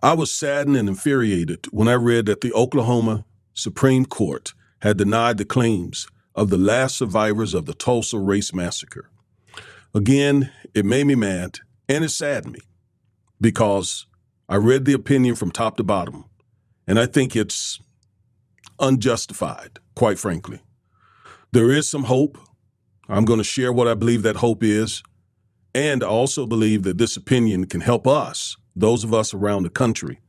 I was saddened and infuriated when I read that the Oklahoma Supreme Court had denied the claims of the last survivors of the Tulsa Race Massacre. Again, it made me mad and it saddened me because I read the opinion from top to bottom, and I think it's unjustified, quite frankly. There is some hope. I'm going to share what I believe that hope is, and I also believe that this opinion can help us, those of us around the country,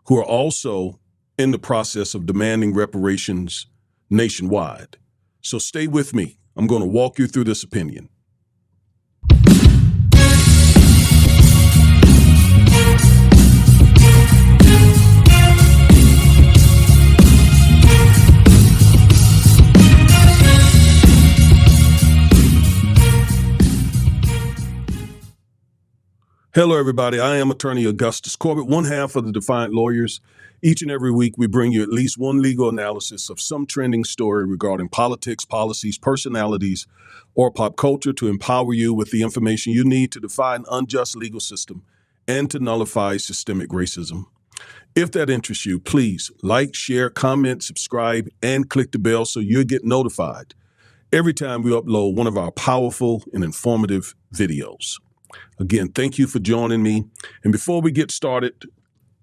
who are also in the process of demanding reparations nationwide. So stay with me. I'm going to walk you through this opinion. Hello, everybody. I am Attorney Corbett, one half of the Defiant Lawyers. Each and every week, we bring you at least one legal analysis of some trending story regarding politics, policies, personalities, or pop culture to empower you with the information you need to defy an unjust legal system and to nullify systemic racism. If that interests you, please like, share, comment, subscribe, and click the bell so you'll get notified every time we upload one of our powerful and informative videos. Again, thank you for joining me. And before we get started,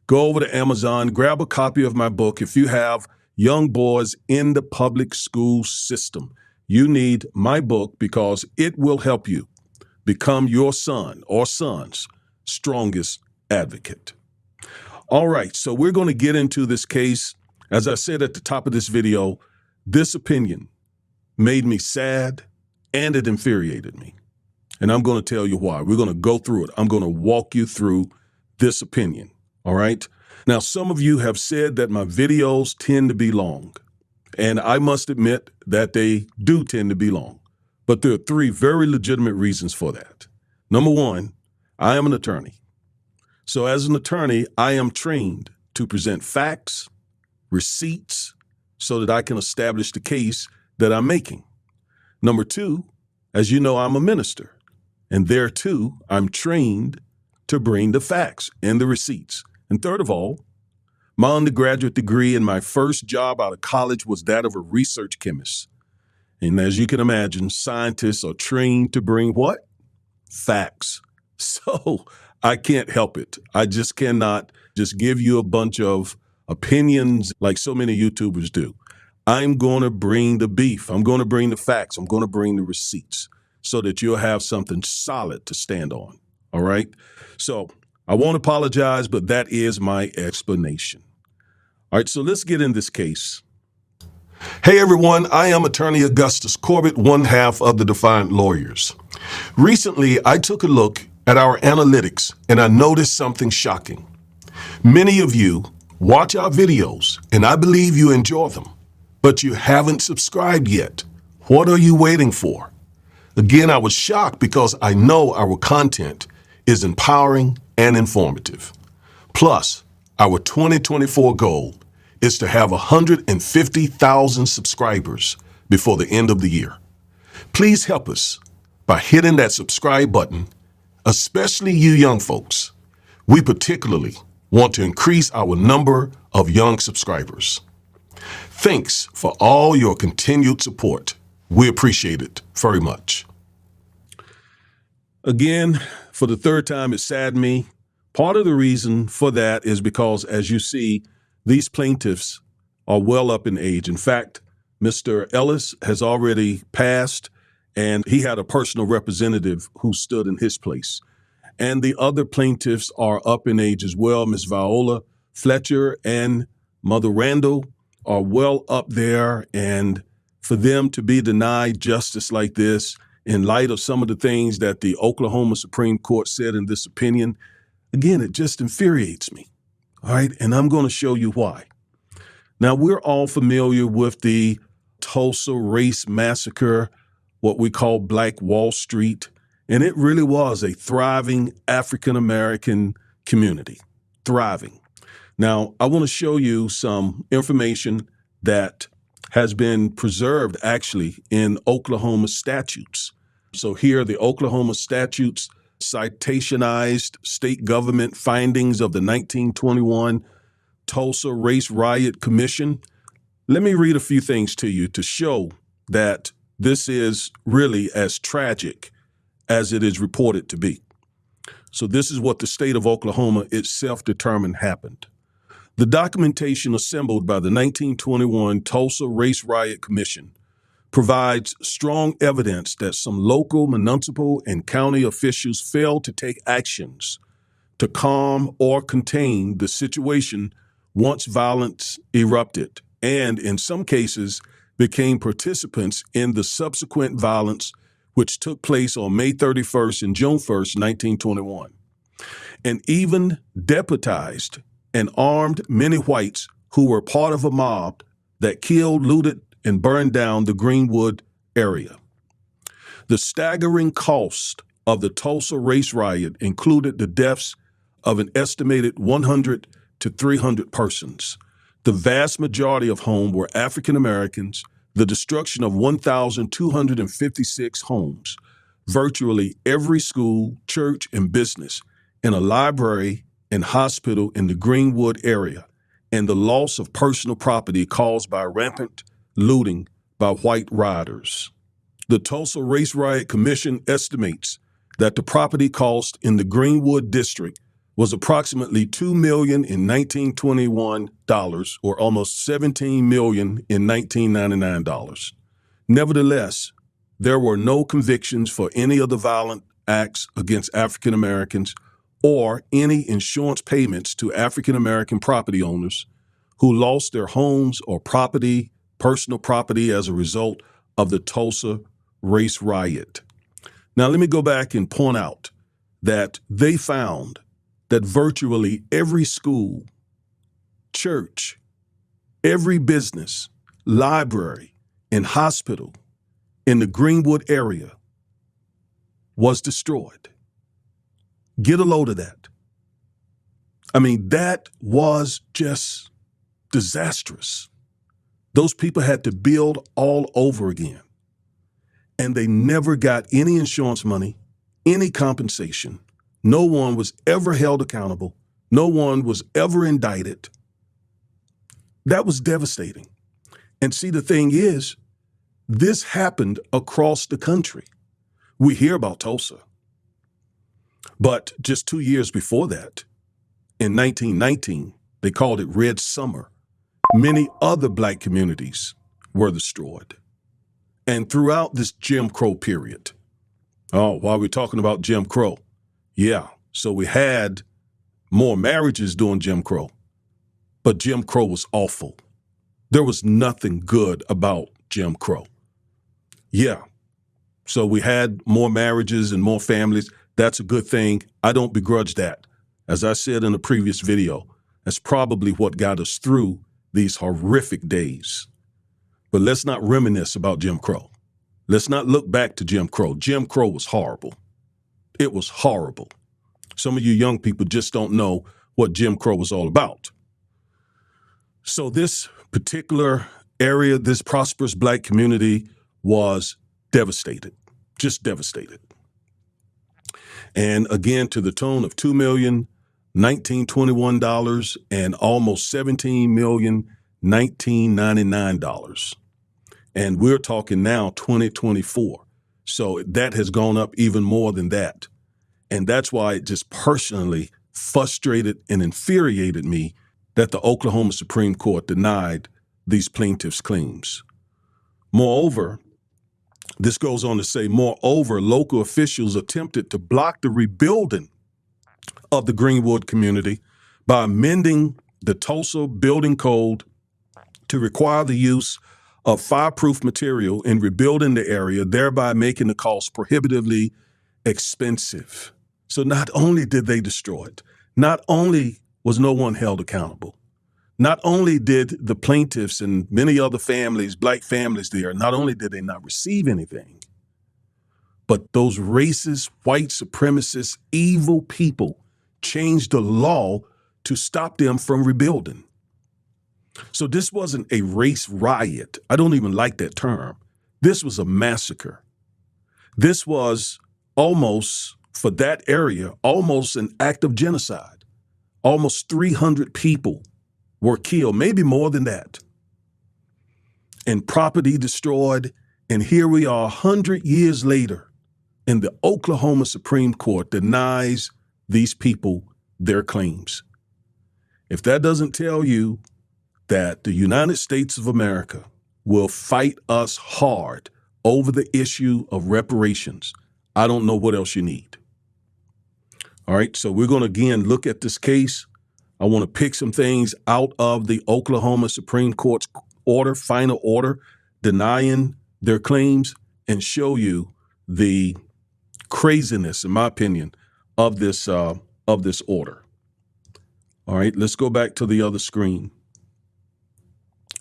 go over to Amazon, grab a copy of my book. If you have young boys in the public school system, you need my book because it will help you become your son or son's strongest advocate. All right, so we're going to get into this case. As I said at the top of this video, this opinion made me sad and it infuriated me. And I'm going to tell you why. We're going to go through it. I'm going to walk you through this opinion. All right. Now, some of you have said that my videos tend to be long, and I must admit that they do tend to be long. But there are three very legitimate reasons for that. Number one, I am an attorney. So as an attorney, I am trained to present facts, receipts, so that I can establish the case that I'm making. Number two, as you know, I'm a minister. And there, too, I'm trained to bring the facts and the receipts. And third of all, my undergraduate degree and my first job out of college was that of a research chemist. And as you can imagine, scientists are trained to bring what? Facts. So I can't help it. I just cannot just give you a bunch of opinions like so many YouTubers do. I'm going to bring the beef. I'm going to bring the facts. I'm going to bring the receipts, so that you'll have something solid to stand on, all right? So I won't apologize, but that is my explanation. All right, so let's get in this case. Hey, everyone, I am Attorney Corbett, one half of the Defiant Lawyers. Recently, I took a look at our analytics, and I noticed something shocking. Many of you watch our videos, and I believe you enjoy them, but you haven't subscribed yet. What are you waiting for? Again, I was shocked because I know our content is empowering and informative. Plus, our 2024 goal is to have 150,000 subscribers before the end of the year. Please help us by hitting that subscribe button, especially you young folks. We particularly want to increase our number of young subscribers. Thanks for all your continued support. We appreciate it very much. Again, for the third time, it saddened me. Part of the reason for that is because, as you see, these plaintiffs are well up in age. In fact, Mr. Ellis has already passed, and he had a personal representative who stood in his place. And the other plaintiffs are up in age as well. Ms. Viola Fletcher and Mother Randall are well up there, and for them to be denied justice like this, in light of some of the things that the Oklahoma Supreme Court said in this opinion, again, it just infuriates me. All right, and I'm going to show you why. Now, we're all familiar with the Tulsa Race Massacre, what we call Black Wall Street, and it really was a thriving African-American community, thriving. Now, I want to show you some information that has been preserved actually in Oklahoma statutes. So here are the Oklahoma statutes citationized state government findings of the 1921 Tulsa Race Riot Commission. Let me read a few things to you to show that this is really as tragic as it is reported to be. So this is what the state of Oklahoma itself determined happened. The documentation assembled by the 1921 Tulsa Race Riot Commission provides strong evidence that some local, municipal, and county officials failed to take actions to calm or contain the situation once violence erupted, and in some cases became participants in the subsequent violence which took place on May 31st and June 1st, 1921, and even deputized and armed many whites who were part of a mob that killed, looted, and burned down the Greenwood area. The staggering cost of the Tulsa race riot included the deaths of an estimated 100 to 300 persons, the vast majority of whom were African Americans, the destruction of 1,256 homes, virtually every school, church, and business, and a library and hospital in the Greenwood area, and the loss of personal property caused by rampant looting by white rioters. The Tulsa Race Riot Commission estimates that the property cost in the Greenwood district was approximately $2 million in 1921 or almost $17 million in 1999. Nevertheless, there were no convictions for any of the violent acts against African Americans or any insurance payments to African American property owners who lost their homes or property, personal property, as a result of the Tulsa race riot. Now, let me go back and point out that they found that virtually every school, church, every business, library, and hospital in the Greenwood area was destroyed. Get a load of that. I mean, that was just disastrous. Those people had to build all over again. And they never got any insurance money, any compensation. No one was ever held accountable. No one was ever indicted. That was devastating. And see, the thing is, this happened across the country. We hear about Tulsa. But just 2 years before that, in 1919, they called it Red Summer. Many other Black communities were destroyed. And throughout this Jim Crow period, while we're talking about Jim Crow, yeah, so we had more marriages during Jim Crow, but Jim Crow was awful. There was nothing good about Jim Crow. Yeah, so we had more marriages and more families. That's a good thing. I don't begrudge that. As I said in a previous video, that's probably what got us through these horrific days. But let's not reminisce about Jim Crow. Let's not look back to Jim Crow. Jim Crow was horrible. It was horrible. Some of you young people just don't know what Jim Crow was all about. So this particular area, this prosperous Black community was devastated, just devastated. And again, to the tune of $2,019,21 and almost $17,019,99. And we're talking now 2024. So that has gone up even more than that. And that's why it just personally frustrated and infuriated me that the Oklahoma Supreme Court denied these plaintiffs' claims. Moreover, this goes on to say, moreover, local officials attempted to block the rebuilding of the Greenwood community by amending the Tulsa Building Code to require the use of fireproof material in rebuilding the area, thereby making the cost prohibitively expensive. So not only did they destroy it, not only was no one held accountable, not only did the plaintiffs and many other families, Black families there, not only did they not receive anything, but those racist, white supremacist, evil people changed the law to stop them from rebuilding. So this wasn't a race riot. I don't even like that term. This was a massacre. This was almost for that area, almost an act of genocide. Almost 300 people were killed, maybe more than that, and property destroyed. And here we are 100 years later, and the Oklahoma Supreme Court denies these people their claims. If that doesn't tell you that the United States of America will fight us hard over the issue of reparations, I don't know what else you need. All right, so we're going to again look at this case. I want to pick some things out of the Oklahoma Supreme Court's order, final order, denying their claims, and show you the craziness, in my opinion, of this order. All right, let's go back to the other screen,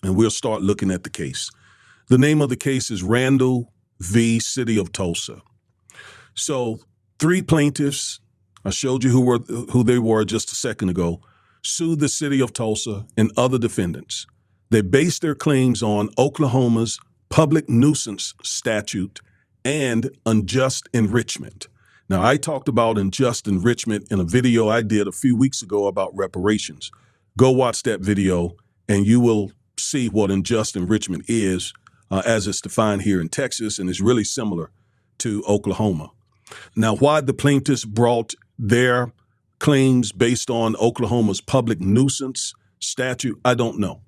and we'll start looking at the case. The name of the case is Randall v. City of Tulsa. So 3 plaintiffs, I showed you who they were just a second ago, sued the city of Tulsa and other defendants. They based their claims on Oklahoma's public nuisance statute and unjust enrichment. Now, I talked about unjust enrichment in a video I did a few weeks ago about reparations. Go watch that video and you will see what unjust enrichment is as it's defined here in Texas, and it's really similar to Oklahoma. Now, why the plaintiffs brought their claims based on Oklahoma's public nuisance statute, I don't know.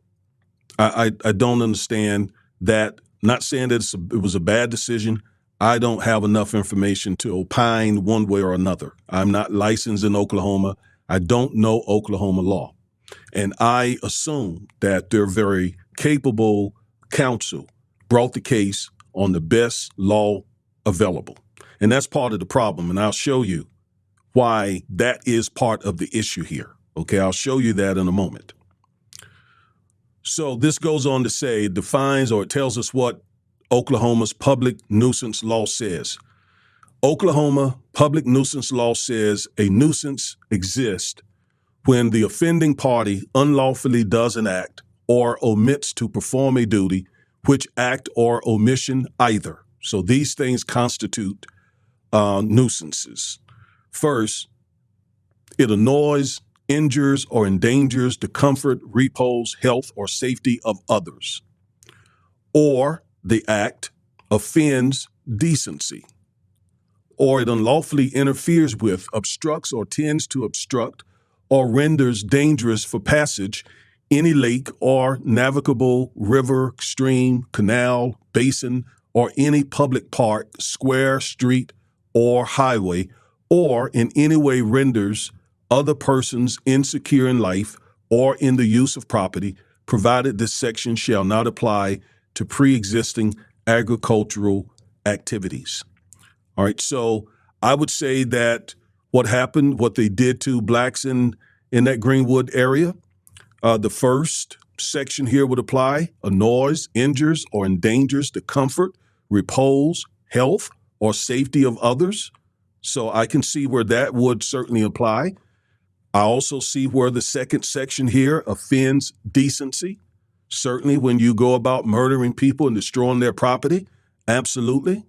I don't understand that. Not saying that it was a bad decision. I don't have enough information to opine one way or another. I'm not licensed in Oklahoma. I don't know Oklahoma law. And I assume that their very capable counsel brought the case on the best law available. And that's part of the problem. And I'll show you why that is part of the issue here. Okay, I'll show you that in a moment. So this goes on to say, it defines or it tells us what Oklahoma's public nuisance law says. Oklahoma public nuisance law says a nuisance exists when the offending party unlawfully does an act or omits to perform a duty, which act or omission either. So these things constitute nuisances. First, it annoys, injures, or endangers the comfort, repose, health, or safety of others. Or the act offends decency. Or it unlawfully interferes with, obstructs, or tends to obstruct, or renders dangerous for passage any lake or navigable river, stream, canal, basin, or any public park, square, street, or highway, or in any way renders other persons insecure in life or in the use of property, provided this section shall not apply to pre-existing agricultural activities. All right, so I would say that what happened, what they did to blacks in that Greenwood area, the first section here would apply: annoys, injures, or endangers the comfort, repose, health, or safety of others. So I can see where that would certainly apply. I also see where the second section here offends decency. Certainly when you go about murdering people and destroying their property, absolutely.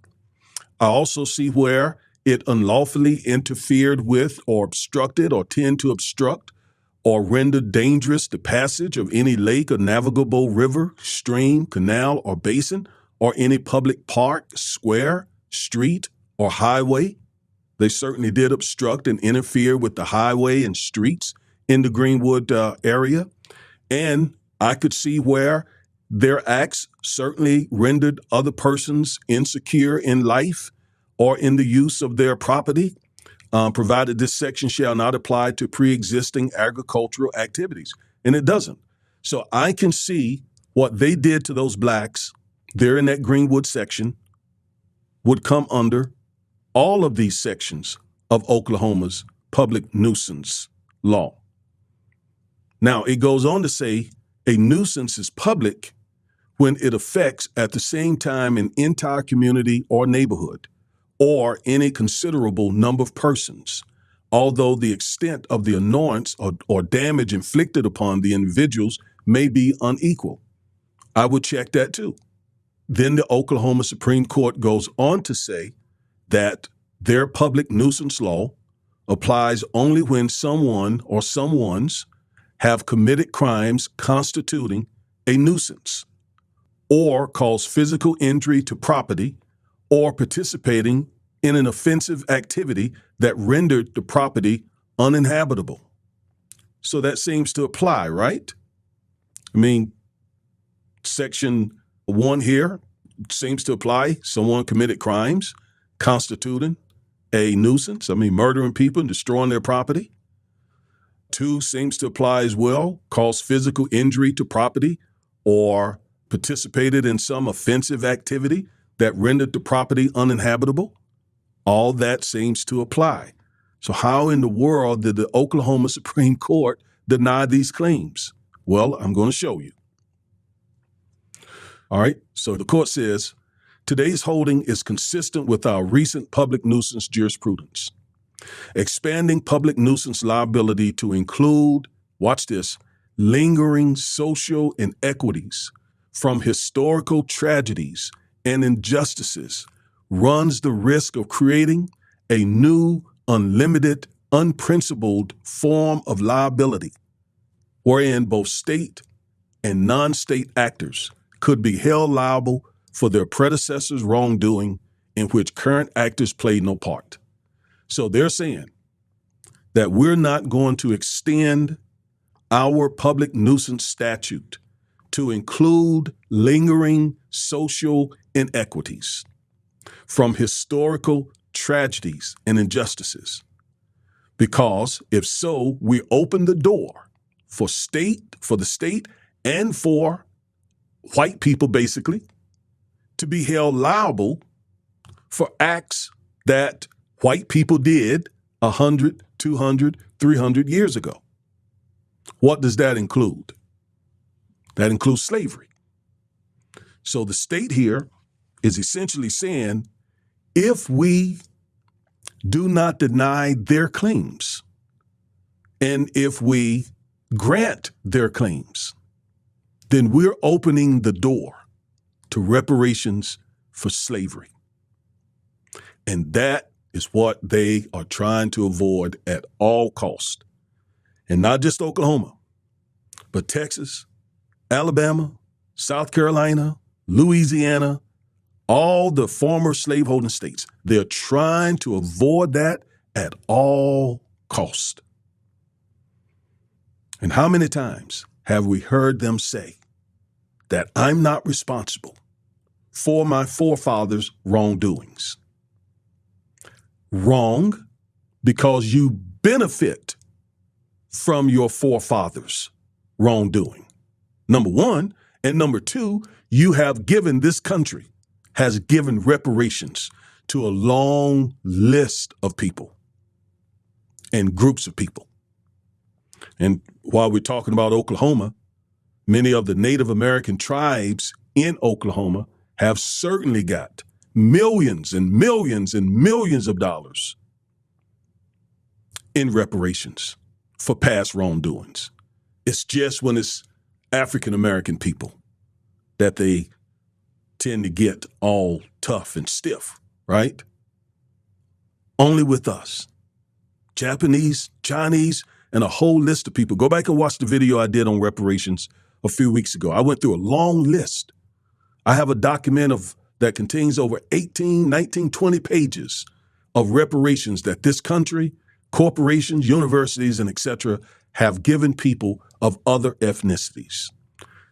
I also see where it unlawfully interfered with or obstructed or tend to obstruct or render dangerous the passage of any lake or navigable river, stream, canal, or basin, or any public park, square, street, or highway. They certainly did obstruct and interfere with the highway and streets in the Greenwood area. And I could see where their acts certainly rendered other persons insecure in life or in the use of their property, provided this section shall not apply to pre-existing agricultural activities. And it doesn't. So I can see what they did to those blacks there in that Greenwood section would come under all of these sections of Oklahoma's public nuisance law. Now, it goes on to say a nuisance is public when it affects at the same time an entire community or neighborhood or any considerable number of persons, although the extent of the annoyance or damage inflicted upon the individuals may be unequal. I would check that too. Then the Oklahoma Supreme Court goes on to say that their public nuisance law applies only when someone or someones have committed crimes constituting a nuisance, or cause physical injury to property, or participating in an offensive activity that rendered the property uninhabitable. So that seems to apply, right? I mean, Section 1 here seems to apply. Someone committed crimes constituting a nuisance. I mean, murdering people and destroying their property. 2 seems to apply as well. Cause physical injury to property or participated in some offensive activity that rendered the property uninhabitable. All that seems to apply. So how in the world did the Oklahoma Supreme Court deny these claims? Well, I'm going to show you. All right, so the court says, today's holding is consistent with our recent public nuisance jurisprudence, expanding public nuisance liability to include, watch this, lingering social inequities from historical tragedies and injustices runs the risk of creating a new, unlimited, unprincipled form of liability, wherein both state and non-state actors could be held liable for their predecessors' wrongdoing in which current actors played no part. So they're saying that we're not going to extend our public nuisance statute to include lingering social inequities from historical tragedies and injustices. Because if so, we open the door for the state and for white people, basically, to be held liable for acts that white people did 100, 200, 300 years ago. What does that include? That includes slavery. So the state here is essentially saying, if we do not deny their claims, and if we grant their claims, then we're opening the door to reparations for slavery. And that is what they are trying to avoid at all costs. And not just Oklahoma, but Texas, Alabama, South Carolina, Louisiana, all the former slaveholding states. They're trying to avoid that at all costs. And how many times have we heard them say that I'm not responsible for my forefathers' wrongdoings? Wrong, because you benefit from your forefathers' wrongdoing. Number one. And number two, you have given, this country has given reparations to a long list of people and groups of people. And while we're talking about Oklahoma, many of the Native American tribes in Oklahoma have certainly got millions and millions and millions of dollars in reparations for past wrongdoings. It's just when it's African American people that they tend to get all tough and stiff, right? Only with us. Japanese, Chinese, and a whole list of people. Go back and watch the video I did on reparations a few weeks ago. I went through a long list. I have a document that contains over 18, 19, 20 pages of reparations that this country, corporations, universities, and et cetera, have given people of other ethnicities.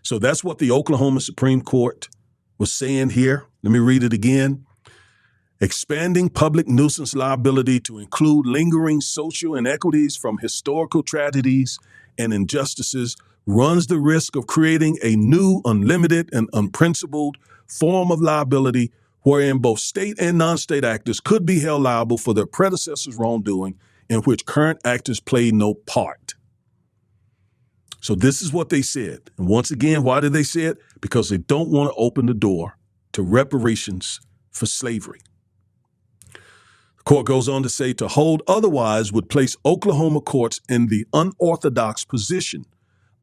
So that's what the Oklahoma Supreme Court was saying here. Let me read it again. Expanding public nuisance liability to include lingering social inequities from historical tragedies and injustices runs the risk of creating a new, unlimited, and unprincipled form of liability wherein both state and non-state actors could be held liable for their predecessors' wrongdoing in which current actors played no part. So this is what they said. And once again, why did they say it? Because they don't want to open the door to reparations for slavery. The court goes on to say to hold otherwise would place Oklahoma courts in the unorthodox position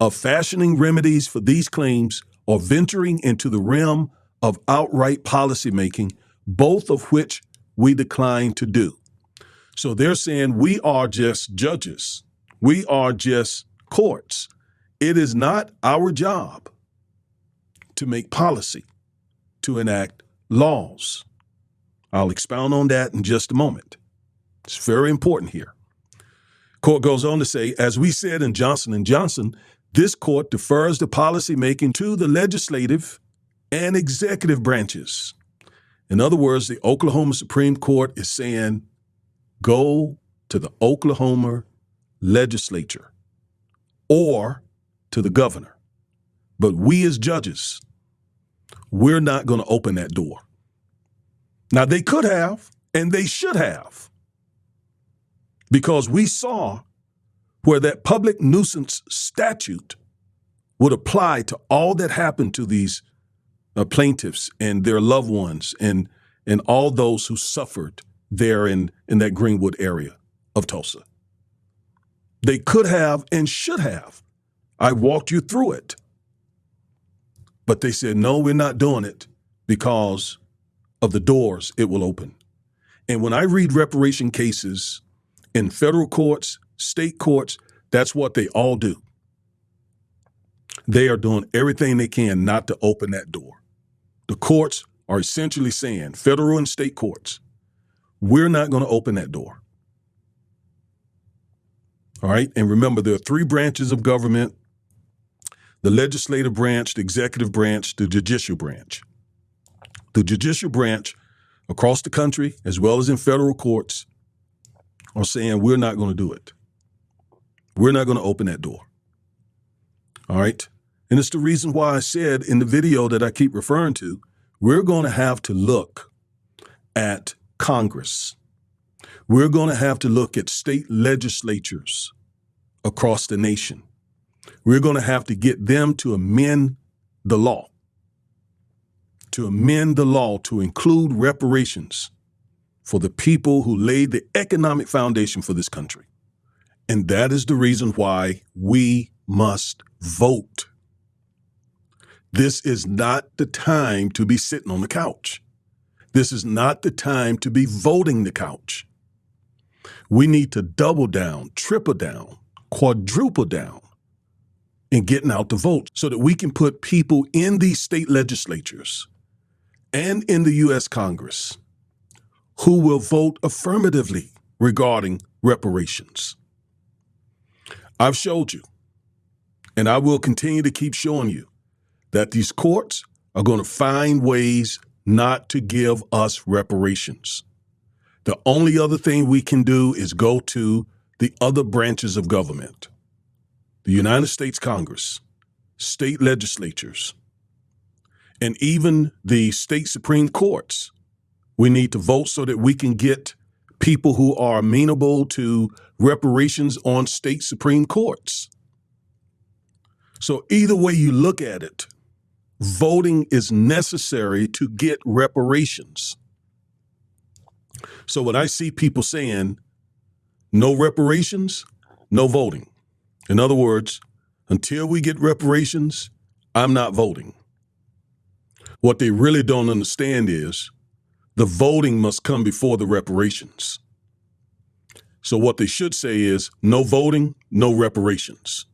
of fashioning remedies for these claims or venturing into the realm of outright policymaking, both of which we decline to do. So they're saying we are just judges. We are just courts. It is not our job to make policy, to enact laws. I'll expound on that in just a moment. It's very important here. Court goes on to say, as we said in Johnson & Johnson, this court defers the policy making to the legislative and executive branches. In other words, the Oklahoma Supreme Court is saying, go to the Oklahoma legislature or to the governor. But we as judges, we're not going to open that door. Now, they could have, and they should have, because we saw where that public nuisance statute would apply to all that happened to these plaintiffs and their loved ones and all those who suffered there in that Greenwood area of Tulsa. They could have and should have. I walked you through it. But they said, no, we're not doing it because of the doors it will open. And when I read reparation cases in federal courts, state courts, that's what they all do. They are doing everything they can not to open that door. The courts are essentially saying, federal and state courts, we're not going to open that door. All right. And remember, there are three branches of government: the legislative branch, the executive branch, the judicial branch. The judicial branch across the country, as well as in federal courts, are saying, we're not going to do it. We're not going to open that door. All right. And it's the reason why I said in the video that I keep referring to, we're going to have to look at Congress. We're going to have to look at state legislatures across the nation. We're going to have to get them to amend the law, to include reparations for the people who laid the economic foundation for this country. And that is the reason why we must vote. This is not the time to be sitting on the couch. This is not the time to be voting the couch. We need to double down, triple down, quadruple down in getting out the vote so that we can put people in these state legislatures and in the U.S. Congress who will vote affirmatively regarding reparations. I've showed you, and I will continue to keep showing you, that these courts are going to find ways not to give us reparations. The only other thing we can do is go to the other branches of government, the United States Congress, state legislatures, and even the state Supreme Courts. We need to vote so that we can get people who are amenable to reparations on state Supreme Courts. So either way you look at it, voting is necessary to get reparations. So when I see people saying no reparations, no voting. In other words, until we get reparations, I'm not voting. What they really don't understand is the voting must come before the reparations. So what they should say is no voting, no reparations.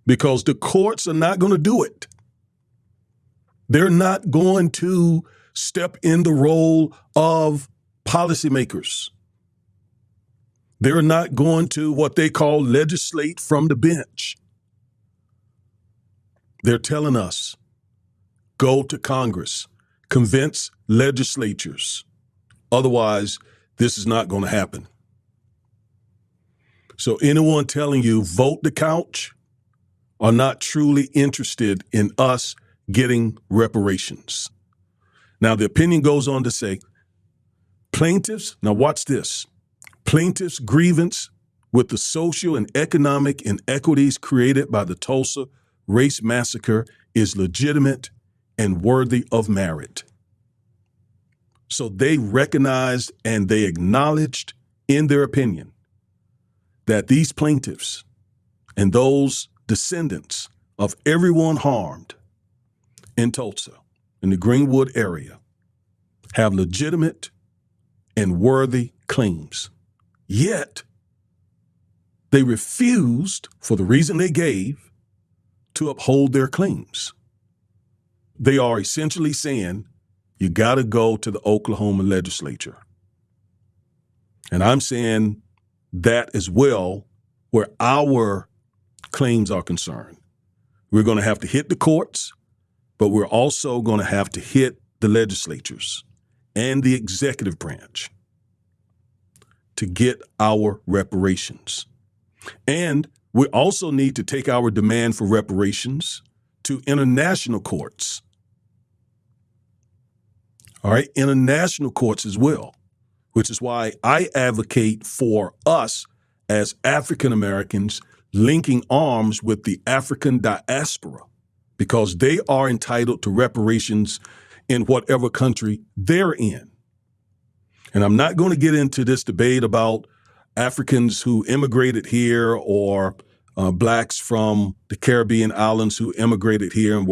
Because the courts are not going to do it. They're not going to step in the role of policymakers. They're not going to what they call legislate from the bench. They're telling us, go to Congress, convince legislatures. Otherwise, this is not going to happen. So anyone telling you vote the couch are not truly interested in us getting reparations. Now, the opinion goes on to say, plaintiffs, now watch this, plaintiffs' grievance with the social and economic inequities created by the Tulsa Race Massacre is legitimate and worthy of merit. So they recognized and they acknowledged in their opinion that these plaintiffs and those descendants of everyone harmed in Tulsa, in the Greenwood area, have legitimate and worthy claims Yet, they refused, for the reason they gave, to uphold their claims. They are essentially saying, you got to go to the Oklahoma legislature. And I'm saying that as well, where our claims are concerned. We're going to have to hit the courts, but we're also going to have to hit the legislatures and the executive branch to get our reparations. And we also need to take our demand for reparations to international courts. All right, international courts as well, which is why I advocate for us as African Americans linking arms with the African diaspora, because they are entitled to reparations in whatever country they're in. And I'm not going to get into this debate about Africans who immigrated here or blacks from the Caribbean islands who immigrated here and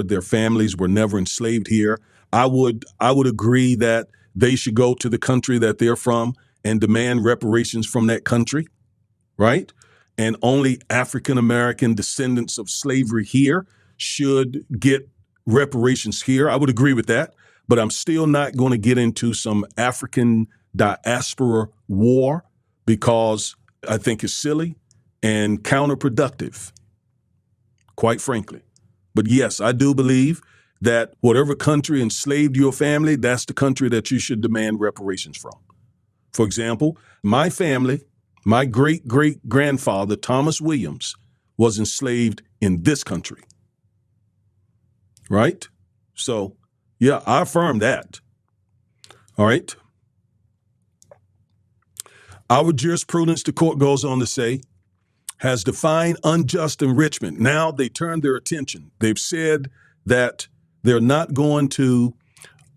their families were never enslaved here. I would agree that they should go to the country that they're from and demand reparations from that country, right? And only African-American descendants of slavery here should get reparations here. I would agree with that, but I'm still not going to get into some African diaspora war because I think it's silly and counterproductive, quite frankly. But yes, I do believe that whatever country enslaved your family, that's the country that you should demand reparations from. For example, my family, my great-great-grandfather, Thomas Williams, was enslaved in this country, right? So, yeah, I affirm that. All right. Our jurisprudence, the court goes on to say, has defined unjust enrichment. Now they turn their attention. They've said that they're not going to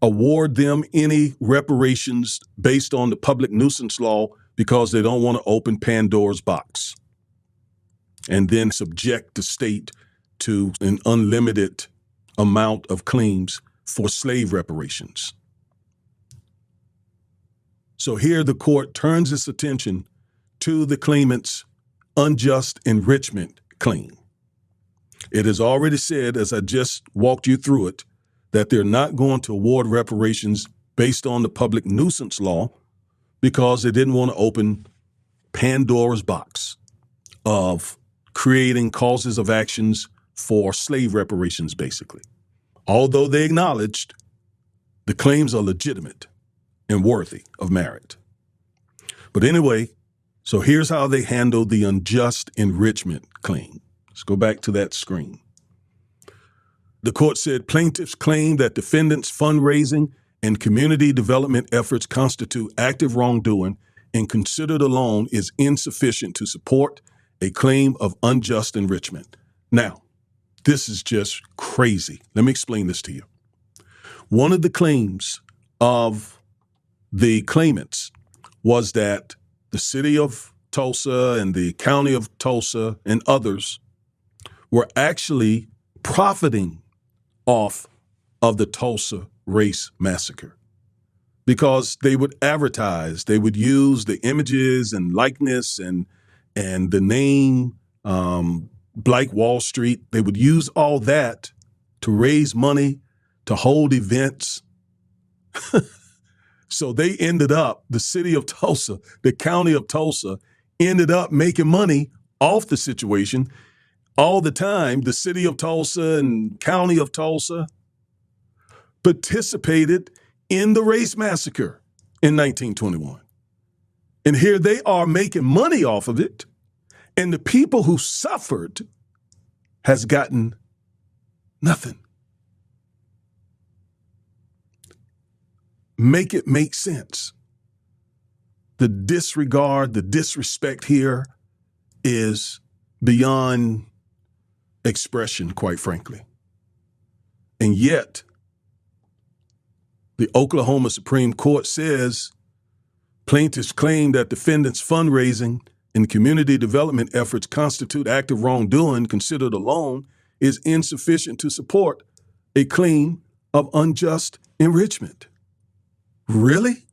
award them any reparations based on the public nuisance law because they don't want to open Pandora's box and then subject the state to an unlimited amount of claims for slave reparations. So here the court turns its attention to the claimant's unjust enrichment claim. It has already said, as I just walked you through it, that they're not going to award reparations based on the public nuisance law because they didn't want to open Pandora's box of creating causes of actions for slave reparations, basically. Although they acknowledged the claims are legitimate and worthy of merit. But anyway, so here's how they handle the unjust enrichment claim. Let's go back to that screen. The court said plaintiffs claim that defendants' fundraising and community development efforts constitute active wrongdoing and considered alone is insufficient to support a claim of unjust enrichment. Now, this is just crazy. Let me explain this to you. One of the claims of the claimants was that the city of Tulsa and the county of Tulsa and others were actually profiting off of the Tulsa race massacre because they would advertise, they would use the images and likeness and the name Black Wall Street. They would use all that to raise money, to hold events. So they ended up, the city of Tulsa, the county of Tulsa, ended up making money off the situation. All the time, the city of Tulsa and county of Tulsa participated in the race massacre in 1921. And here they are making money off of it. And the people who suffered has gotten nothing. Make it make sense. The disregard, the disrespect here is beyond expression, quite frankly. And yet, the Oklahoma Supreme Court says plaintiffs claim that defendants' fundraising and community development efforts constitute active wrongdoing considered alone is insufficient to support a claim of unjust enrichment. Really?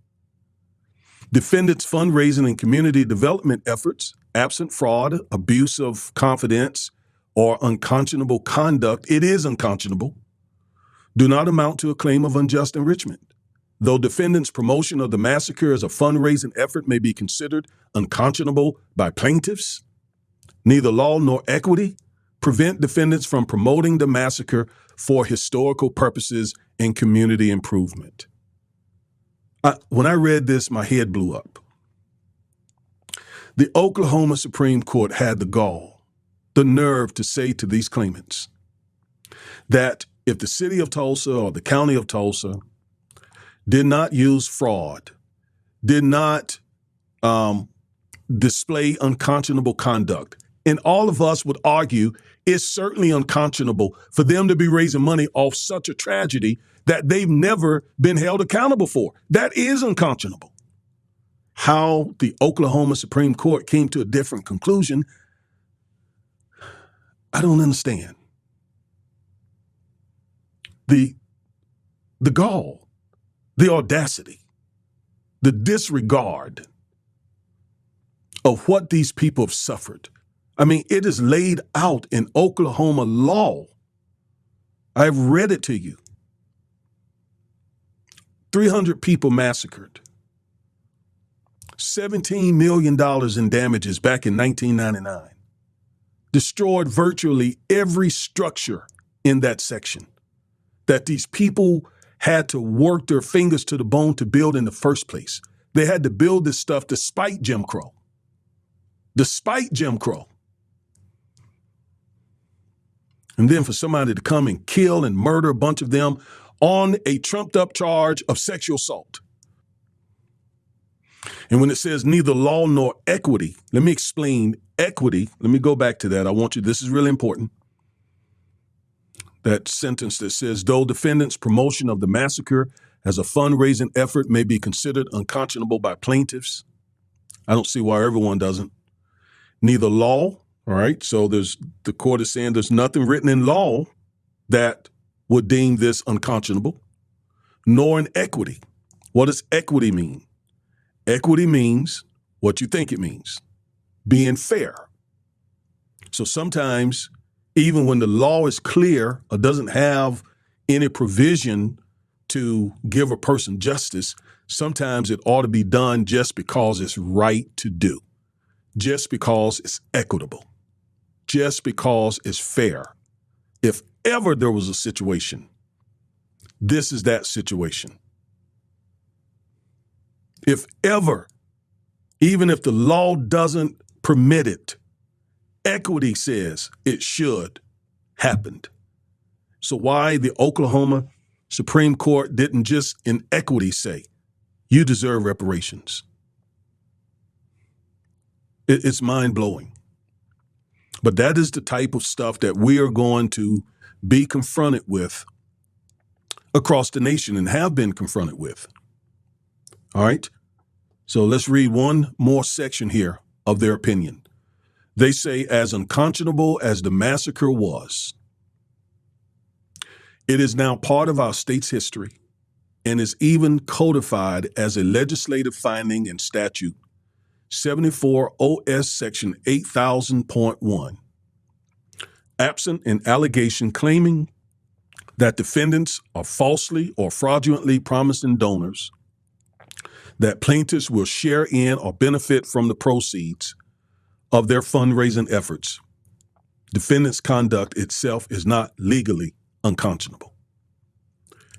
Defendants' fundraising and community development efforts, absent fraud, abuse of confidence, or unconscionable conduct, it is unconscionable, do not amount to a claim of unjust enrichment. Though defendants' promotion of the massacre as a fundraising effort may be considered unconscionable by plaintiffs, neither law nor equity prevent defendants from promoting the massacre for historical purposes and community improvement. When I read this, my head blew up. The Oklahoma Supreme Court had the gall, the nerve to say to these claimants that if the city of Tulsa or the county of Tulsa did not use fraud, did not display unconscionable conduct, and all of us would argue it's certainly unconscionable for them to be raising money off such a tragedy that they've never been held accountable for. That is unconscionable. How the Oklahoma Supreme Court came to a different conclusion, I don't understand. The gall, the audacity, the disregard of what these people have suffered. I mean, it is laid out in Oklahoma law. I've read it to you. 300 people massacred. $17 million in damages back in 1999. Destroyed virtually every structure in that section that these people had to work their fingers to the bone to build in the first place. They had to build this stuff despite Jim Crow. Despite Jim Crow. And then for somebody to come and kill and murder a bunch of them on a trumped up charge of sexual assault. And when it says neither law nor equity, let me explain equity. Let me go back to that. This is really important. That sentence that says, though defendants' promotion of the massacre as a fundraising effort may be considered unconscionable by plaintiffs. I don't see why everyone doesn't. Neither law, all right, so the court is saying there's nothing written in law that would deem this unconscionable, nor in equity. What does equity mean? Equity means what you think it means, being fair. So sometimes, even when the law is clear or doesn't have any provision to give a person justice, sometimes it ought to be done just because it's right to do, just because it's equitable, just because it's fair. If ever there was a situation, this is that situation. If ever, even if the law doesn't permit it, equity says it should happen. So why the Oklahoma Supreme Court didn't just in equity say, you deserve reparations? It's mind-blowing. But that is the type of stuff that we are going to be confronted with across the nation and have been confronted with. All right? So let's read one more section here of their opinion. They say, as unconscionable as the massacre was, it is now part of our state's history and is even codified as a legislative finding in statute 74 OS section 8000.1. Absent an allegation claiming that defendants are falsely or fraudulently promising donors that plaintiffs will share in or benefit from the proceeds of their fundraising efforts, defendants' conduct itself is not legally unconscionable.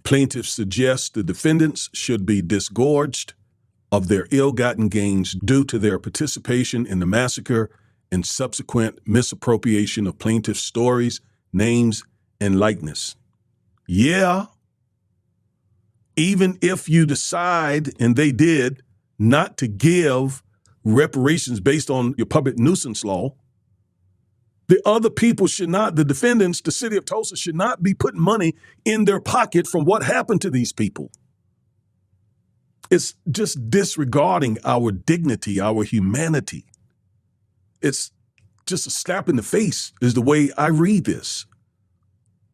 Plaintiffs suggest the defendants should be disgorged of their ill-gotten gains due to their participation in the massacre and subsequent misappropriation of plaintiffs' stories, names, and likeness. Yeah, even if you decide, and they did, not to give reparations based on your public nuisance law, the other people should not, the defendants, the city of Tulsa should not be putting money in their pocket from what happened to these people. It's just disregarding our dignity, our humanity. It's just a slap in the face is the way I read this.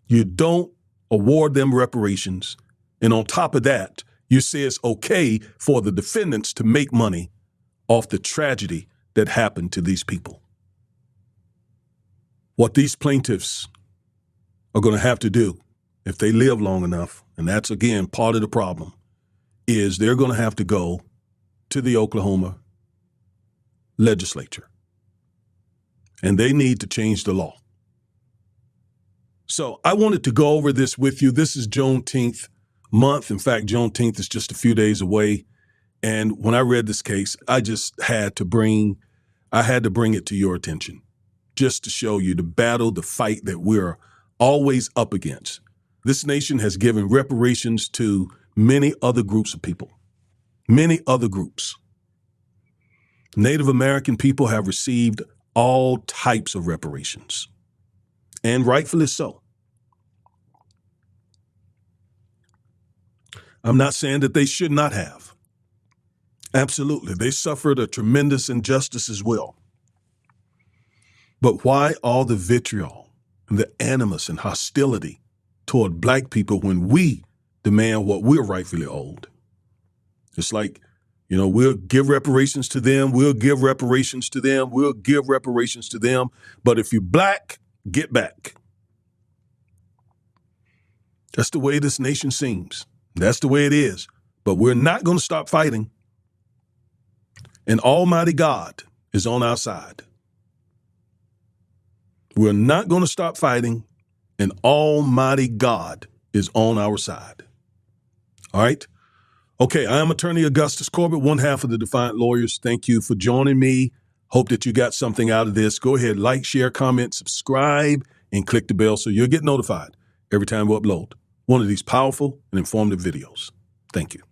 You don't award them reparations. And on top of that, You say it's okay for the defendants to make money off the tragedy that happened to these people. What these plaintiffs are going to have to do, if they live long enough, and that's, again, part of the problem, is they're going to have to go to the Oklahoma legislature. And they need to change the law. So I wanted to go over this with you. This is Juneteenth month. In fact, Juneteenth is just a few days away. And when I read this case, I just had to bring it to your attention, just to show you the battle, the fight that we're always up against. This nation has given reparations to many other groups of people, many other groups. Native American people have received all types of reparations, and rightfully so. I'm not saying that they should not have. Absolutely. They suffered a tremendous injustice as well. But why all the vitriol and the animus and hostility toward Black people when we demand what we're rightfully owed? It's like, we'll give reparations to them, we'll give reparations to them, we'll give reparations to them. But if you're Black, get back. That's the way this nation seems. That's the way it is. But we're not going to stop fighting. And Almighty God is on our side. We're not going to stop fighting, and Almighty God is on our side. All right? Okay, I am Attorney Augustus Corbett, one half of the Defiant Lawyers. Thank you for joining me. Hope that you got something out of this. Go ahead, like, share, comment, subscribe, and click the bell so you'll get notified every time we upload one of these powerful and informative videos. Thank you.